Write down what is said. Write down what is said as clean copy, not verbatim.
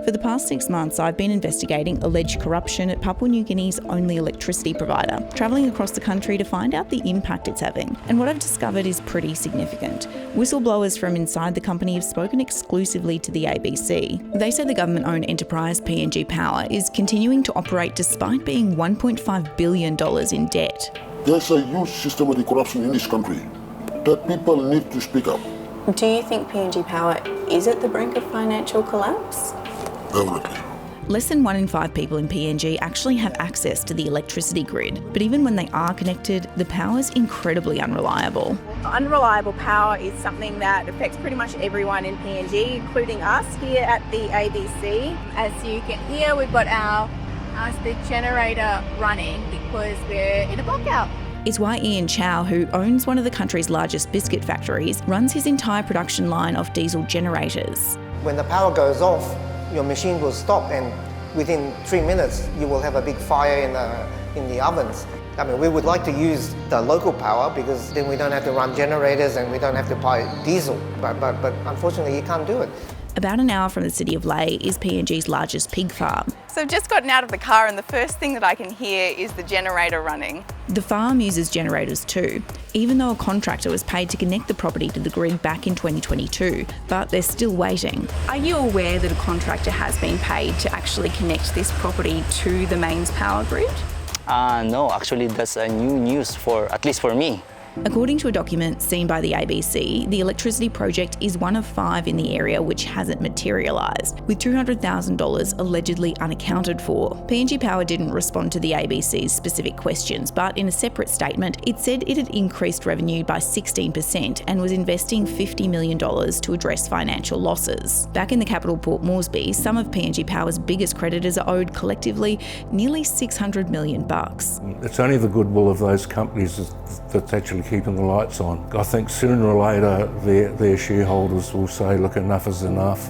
For the past 6 months, I've been investigating alleged corruption at Papua New Guinea's only electricity provider, travelling across the country to find out the impact it's having. And what I've discovered is pretty significant. Whistleblowers from inside the company have spoken exclusively to the ABC. They say the government-owned enterprise PNG Power is continuing to operate despite being $1.5 billion in debt. There's a huge systematic corruption in this country that people need to speak up. Do you think PNG Power is at the brink of financial collapse? Definitely. Less than 1 in 5 people in PNG actually have access to the electricity grid, but even when they are connected, the power's incredibly unreliable. Unreliable power is something that affects pretty much everyone in PNG, including us here at the ABC. As you can hear, we've got our high-speed generator running because we're in a blackout. It's why Ian Chow, who owns one of the country's largest biscuit factories, runs his entire production line off diesel generators. When the power goes off, your machine will stop, and within 3 minutes you will have a big fire in the ovens. I mean, we would like to use the local power because then we don't have to run generators and we don't have to buy diesel, but unfortunately you can't do it. About an hour from the city of Lae is PNG's largest pig farm. So I've just gotten out of the car and the first thing that I can hear is the generator running. The farm uses generators too, even though a contractor was paid to connect the property to the grid back in 2022, but they're still waiting. Are you aware that a contractor has been paid to actually connect this property to the mains power grid? No, actually that's a new news at least for me. According to a document seen by the ABC, the electricity project is one of 5 in the area which hasn't materialised, with $200,000 allegedly unaccounted for. PNG Power didn't respond to the ABC's specific questions, but in a separate statement, it said it had increased revenue by 16% and was investing $50 million to address financial losses. Back in the capital Port Moresby, some of PNG Power's biggest creditors are owed collectively nearly $600 million. It's only the goodwill of those companies that's actually keeping the lights on. I think sooner or later their shareholders will say, look, enough is enough.